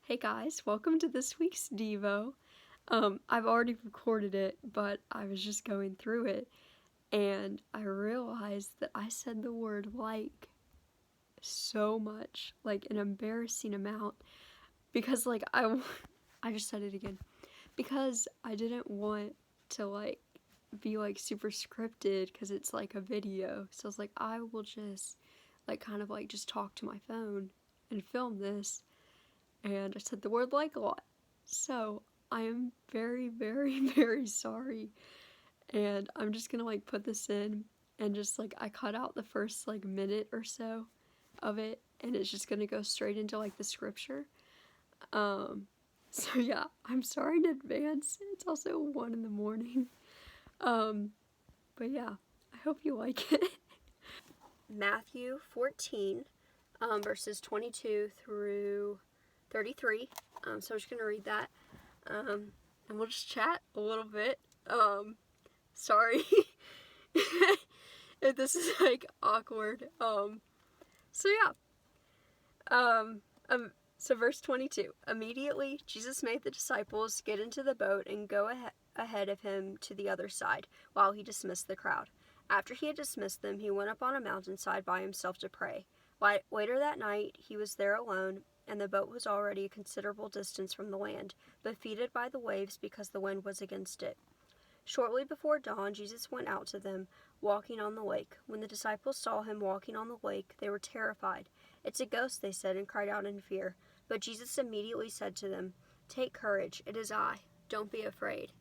Hey guys, welcome to this week's Devo. I've already recorded it, but I was just going through it and I realized that I said the word like so much, like an embarrassing amount, because I just said it again, because I didn't want to be super scripted because it's like a video. So I was like, I will just just talk to my phone and film this, and I said the word like a lot. So I am very, very, very sorry. And I'm just gonna put this in and just I cut out the first minute or so of it, and it's just gonna go straight into the scripture. Um so yeah, I'm sorry in advance. It's also 1 in the morning. Um but yeah, I hope you like it. Matthew 14, verses 22 through 33. So I'm just gonna read that. And we'll just chat a little bit. Sorry if this is awkward. So yeah. So verse 22. Immediately Jesus made the disciples get into the boat and go ahead of him to the other side, while he dismissed the crowd. After he had dismissed them, he went up on a mountainside by himself to pray. Later that night, he was there alone, and the boat was already a considerable distance from the land, buffeted by the waves because the wind was against it. Shortly before dawn, Jesus went out to them, walking on the lake. When the disciples saw him walking on the lake, they were terrified. "It's a ghost," they said, and cried out in fear. But Jesus immediately said to them, "Take courage, it is I. Don't be afraid."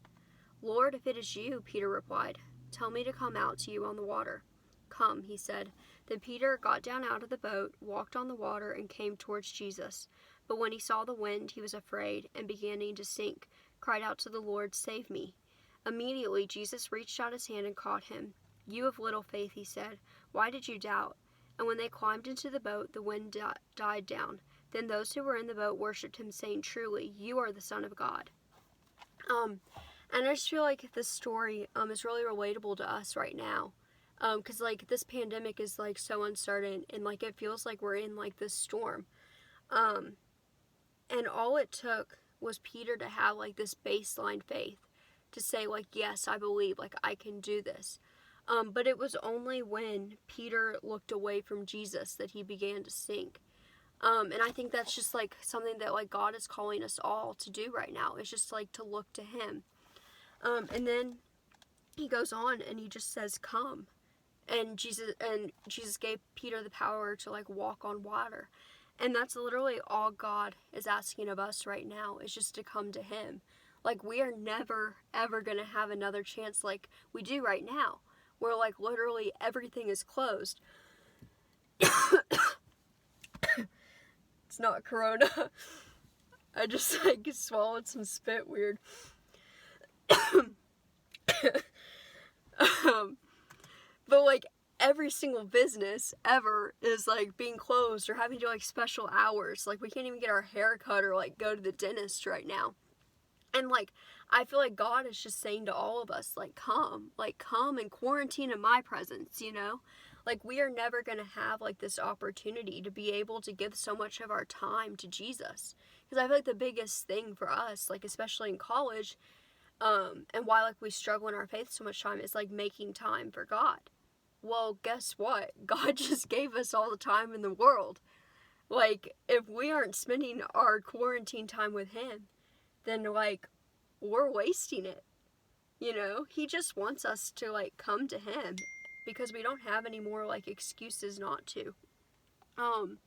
"Lord, if it is you," Peter replied, "tell me to come out to you on the water." "Come," he said. Then Peter got down out of the boat, walked on the water, and came towards Jesus. But when he saw the wind, he was afraid, and beginning to sink, cried out to the Lord, "Save me." Immediately Jesus reached out his hand and caught him. "You of little faith," he said, "why did you doubt?" And when they climbed into the boat, the wind died down. Then those who were in the boat worshipped him, saying, "Truly, you are the Son of God." And I just feel like this story is really relatable to us right now. Because this pandemic is so uncertain, and it feels like we're in this storm. And all it took was Peter to have this baseline faith to say yes, I believe, I can do this. But it was only when Peter looked away from Jesus that he began to sink. And I think that's just something that God is calling us all to do right now. It's just to look to him. And then he goes on and he just says, "Come." And Jesus gave Peter the power to walk on water. And that's literally all God is asking of us right now, is just to come to him. We are never ever going to have another chance like we do right now, where literally everything is closed. It's not corona. I just swallowed some spit weird. But every single business ever is being closed or having to do special hours. We can't even get our hair cut or go to the dentist right now. And I feel like God is just saying to all of us, come and quarantine in my presence, you know? We are never going to have this opportunity to be able to give so much of our time to Jesus. Because I feel like the biggest thing for us, especially in college, and why we struggle in our faith so much time, is making time for God. Well, guess what? God just gave us all the time in the world. If we aren't spending our quarantine time with him, then we're wasting it. You know, he just wants us to come to him, because we don't have any more excuses not to. I'm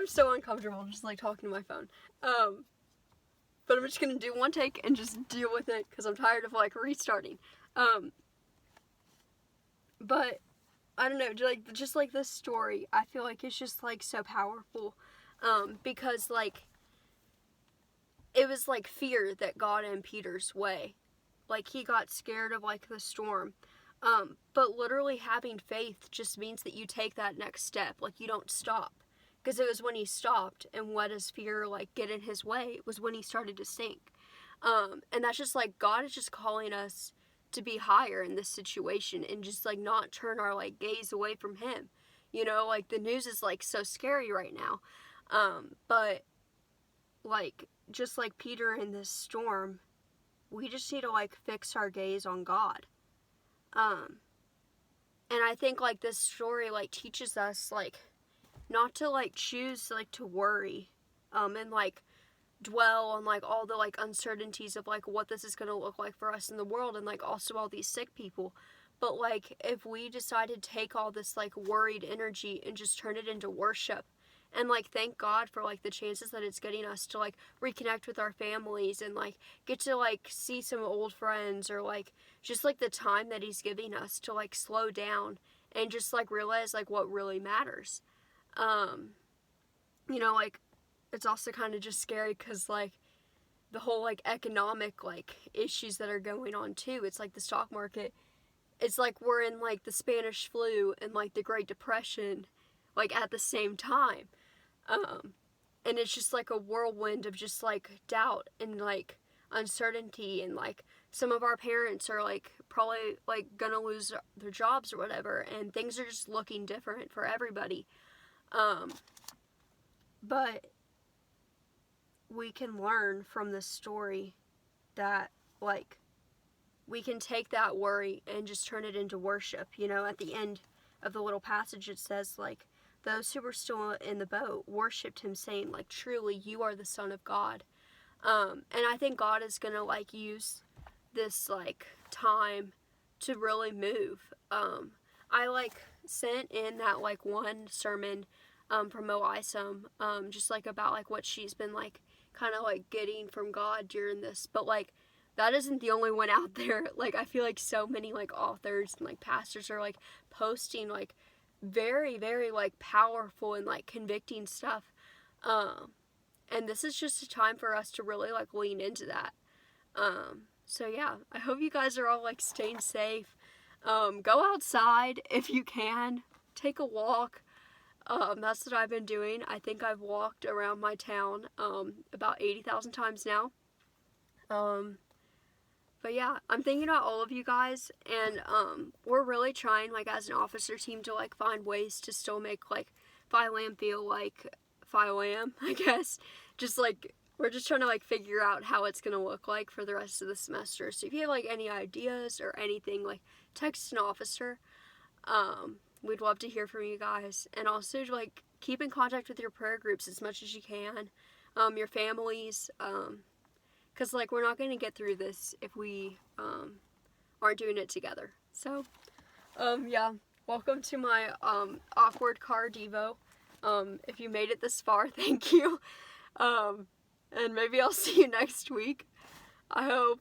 so uncomfortable just talking to my phone. But I'm just gonna do one take and just deal with it, because I'm tired of restarting. But I don't know, just this story, I feel it's just so powerful. Because it was fear that got in Peter's way. He got scared of the storm. But literally having faith just means that you take that next step. You don't stop. Because it was when he stopped and let his fear get in his way, it was when he started to sink. And that's just God is just calling us to be higher in this situation, and just not turn our gaze away from him. You know, like, the news is, like, so scary right now. But, like, just like Peter in this storm, we just need to, like, fix our gaze on God. And I think, like, this story, like, teaches us, like, not to, like, choose, like, to worry, and, like, dwell on, like, all the, like, uncertainties of, like, what this is going to look like for us in the world, and, like, also all these sick people. But, like, if we decide to take all this, like, worried energy and just turn it into worship, and, like, thank God for, like, the chances that it's getting us to, like, reconnect with our families and, like, get to, like, see some old friends, or, like, just, like, the time that He's giving us to, like, slow down and just, like, realize, like, what really matters. You know, like, it's also kind of just scary because, like, the whole, like, economic, like, issues that are going on, too. It's, like, the stock market. It's, like, we're in, like, the Spanish flu and, like, the Great Depression, like, at the same time. And it's just, like, a whirlwind of just, like, doubt and, like, uncertainty. And, like, some of our parents are, like, probably, like, gonna lose their jobs or whatever. And things are just looking different for everybody. But we can learn from this story that, like, we can take that worry and just turn it into worship. You know, at the end of the little passage, it says, like, those who were still in the boat worshipped Him, saying, like, truly, you are the Son of God. And I think God is going to, like, use this, like, time to really move. I, like, sent in that, like, one sermon from Mo Isom, just, like, about, like, what she's been, like, kind of, like, getting from God during this. But, like, that isn't the only one out there. Like, I feel like so many, like, authors and, like, pastors are, like, posting, like, very, very, like, powerful and, like, convicting stuff. And this is just a time for us to really, like, lean into that. So, yeah, I hope you guys are all, like, staying safe. Go outside if you can. Take a walk. That's what I've been doing. I think I've walked around my town, about 80,000 times now. But yeah, I'm thinking about all of you guys, and we're really trying, like, as an officer team to, like, find ways to still make, like, Phi-Lam feel like Phi-Lam, I guess. Just, like, we're just trying to, like, figure out how it's going to look like for the rest of the semester. So if you have, like, any ideas or anything, like, text an officer. We'd love to hear from you guys. And also, like, keep in contact with your prayer groups as much as you can. Your families, because, like, we're not going to get through this if we aren't doing it together. So, yeah. Welcome to my awkward car Devo. If you made it this far, thank you. And maybe I'll see you next week. I hope.